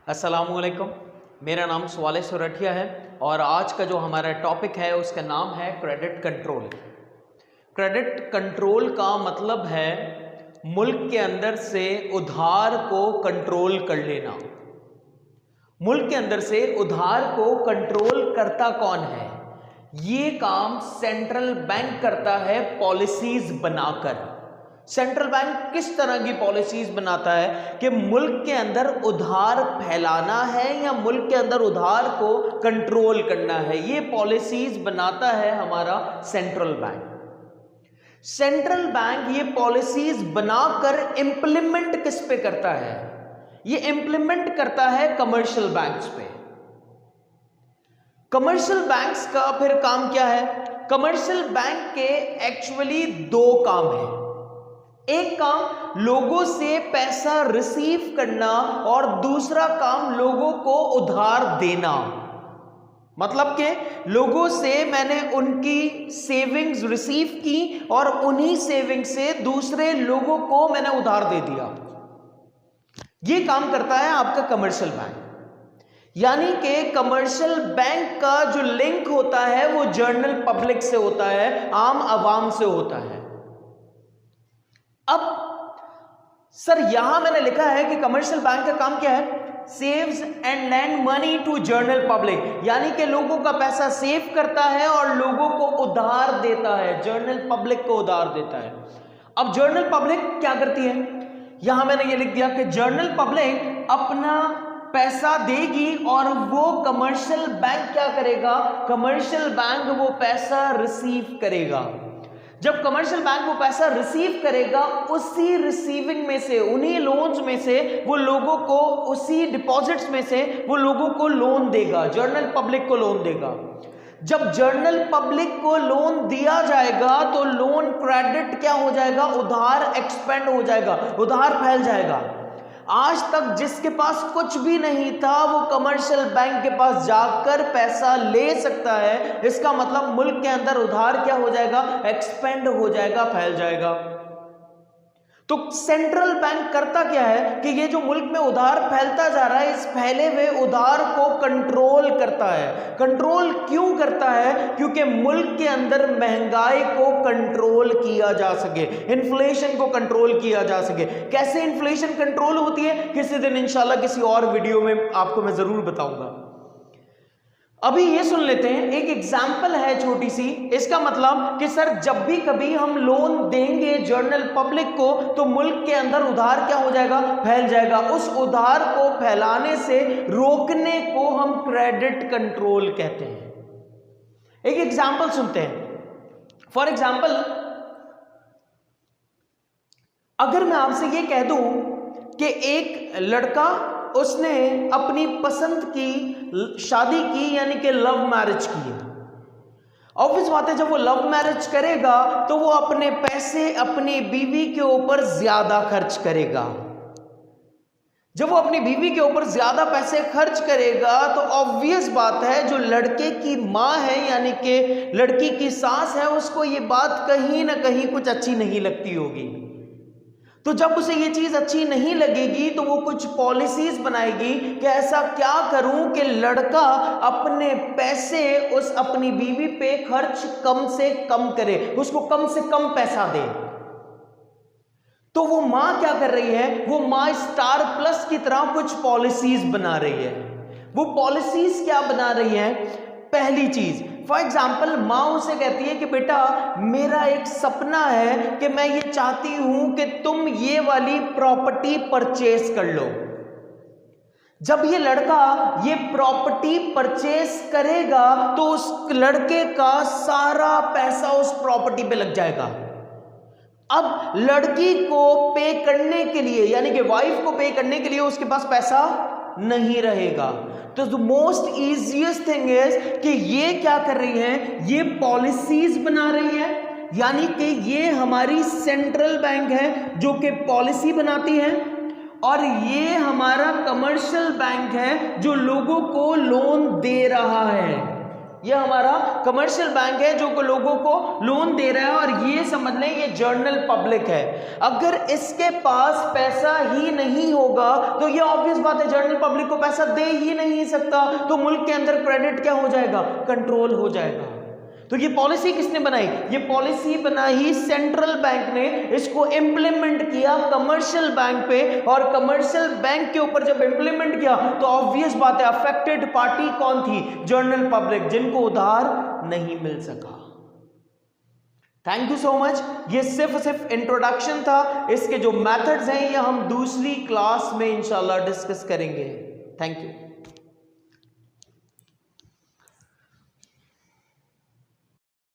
अस्सलामुअलैकुम, मेरा नाम स्वाले सोरठिया है और आज का जो हमारा टॉपिक है उसका नाम है क्रेडिट कंट्रोल। क्रेडिट कंट्रोल का मतलब है मुल्क के अंदर से उधार को कंट्रोल कर लेना। मुल्क के अंदर से उधार को कंट्रोल करता कौन है? ये काम सेंट्रल बैंक करता है पॉलिसीज बनाकर। सेंट्रल बैंक किस तरह की पॉलिसीज बनाता है कि मुल्क के अंदर उधार फैलाना है या मुल्क के अंदर उधार को कंट्रोल करना है, ये पॉलिसीज बनाता है हमारा सेंट्रल बैंक। सेंट्रल बैंक ये पॉलिसीज बनाकर इंप्लीमेंट किस पे करता है? ये इंप्लीमेंट करता है कमर्शियल बैंक्स पे। कमर्शियल बैंक्स का फिर काम क्या है? कमर्शियल बैंक के एक्चुअली दो काम हैं। एक काम लोगों से पैसा रिसीव करना और दूसरा काम लोगों को उधार देना। मतलब कि लोगों से मैंने उनकी सेविंग्स रिसीव की और उन्हीं सेविंग से दूसरे लोगों को मैंने उधार दे दिया। यह काम करता है आपका कमर्शियल बैंक। यानी कि कमर्शियल बैंक का जो लिंक होता है वो जनरल पब्लिक से होता है, आम आवाम से होता है। अब सर यहां मैंने लिखा है कि कमर्शियल बैंक का काम क्या है? Saves and lend money to general public, यानी कि लोगों का पैसा सेव करता है और लोगों को उधार देता है, जनरल पब्लिक को उधार देता है। अब जनरल पब्लिक क्या करती है? यहां मैंने ये लिख दिया कि जनरल पब्लिक अपना पैसा देगी और वो कमर्शियल बैंक क्या करेगा? कमर्शियल बैंक वो पैसा रिसीव करेगा। जब कमर्शियल बैंक वो पैसा रिसीव करेगा, उसी रिसीविंग में से, उन्हीं लोन्स में से वो लोगों को, उसी डिपॉजिट्स में से वो लोगों को लोन देगा, जनरल पब्लिक को लोन देगा। जब जनरल पब्लिक को लोन दिया जाएगा तो लोन क्रेडिट क्या हो जाएगा? उधार एक्सपेंड हो जाएगा, उधार फैल जाएगा। आज तक जिसके पास कुछ भी नहीं था वो कमर्शियल बैंक के पास जाकर पैसा ले सकता है। इसका मतलब मुल्क के अंदर उधार क्या हो जाएगा? एक्सपेंड हो जाएगा, फैल जाएगा। तो सेंट्रल बैंक करता क्या है कि ये जो मुल्क में उधार फैलता जा रहा है, इस फैले हुए उधार को कंट्रोल करता है। कंट्रोल क्यों करता है? क्योंकि मुल्क के अंदर महंगाई को कंट्रोल किया जा सके, इन्फ्लेशन को कंट्रोल किया जा सके। कैसे इन्फ्लेशन कंट्रोल होती है किसी दिन इंशाल्लाह किसी और वीडियो में आपको मैं जरूर बताऊंगा। अभी ये सुन लेते हैं, एक एग्जाम्पल है छोटी सी। इसका मतलब कि सर जब भी कभी हम लोन देंगे जनरल पब्लिक को तो मुल्क के अंदर उधार क्या हो जाएगा? फैल जाएगा। उस uधार को फैलाने से रोकने को हम क्रेडिट कंट्रोल कहते हैं। एक एग्जाम्पल सुनते हैं। फॉर एग्जाम्पल, अगर मैं आपसे ये कह दूं कि एक लड़का, उसने अपनी पसंद की शादी की, यानी कि लव मैरिज की है। ऑब्वियस बात है जब वो लव मैरिज करेगा तो वो अपने पैसे अपनी बीवी के ऊपर ज्यादा खर्च करेगा। जब वो अपनी बीवी के ऊपर ज्यादा पैसे खर्च करेगा तो ऑब्वियस बात है जो लड़के की माँ है, यानी कि लड़की की सास है, उसको ये बात कहीं ना कहीं कुछ अच्छी नहीं लगती होगी। तो जब उसे ये चीज अच्छी नहीं लगेगी तो वो कुछ पॉलिसीज बनाएगी कि ऐसा क्या करूं कि लड़का अपने पैसे उस अपनी बीवी पे खर्च कम से कम करे, उसको कम से कम पैसा दे। तो वो मां क्या कर रही है? वो मां स्टार प्लस की तरह कुछ पॉलिसीज बना रही है। वो पॉलिसीज क्या बना रही है? पहली चीज, फॉर एग्जाम्पल, माँ उसे कहती है कि बेटा मेरा एक सपना है कि मैं ये चाहती हूं कि तुम ये वाली प्रॉपर्टी परचेस कर लो। जब ये लड़का ये प्रॉपर्टी परचेस करेगा तो उस लड़के का सारा पैसा उस प्रॉपर्टी पे लग जाएगा। अब लड़की को पे करने के लिए, यानी कि वाइफ को पे करने के लिए उसके पास पैसा नहीं रहेगा। तो the most easiest thing is कि ये क्या कर रही है? ये पॉलिसीज बना रही है, यानी कि ये हमारी सेंट्रल बैंक है जो कि पॉलिसी बनाती है, और ये हमारा कमर्शियल बैंक है जो लोगों को लोन दे रहा है। ये हमारा कमर्शियल बैंक है जो लोगों को लोन दे रहा है, और ये समझ लें ये जनरल पब्लिक है। अगर इसके पास पैसा ही नहीं होगा तो ये ऑब्वियस बात है जनरल पब्लिक को पैसा दे ही नहीं सकता, तो मुल्क के अंदर क्रेडिट क्या हो जाएगा, कंट्रोल हो जाएगा। तो ये पॉलिसी किसने बनाई, ये पॉलिसी बनाई सेंट्रल बैंक ने, इसको इंप्लीमेंट किया कमर्शियल बैंक पे, और कमर्शियल बैंक के ऊपर जब इंप्लीमेंट किया तो ऑब्वियस बात है अफेक्टेड पार्टी कौन थी, जनरल पब्लिक, जिनको उधार नहीं मिल सका। Thank you so much. ये सिर्फ इंट्रोडक्शन था, इसके जो मेथड्स हैं ये हम दूसरी क्लास में इंशाल्लाह डिस्कस करेंगे। Thank you.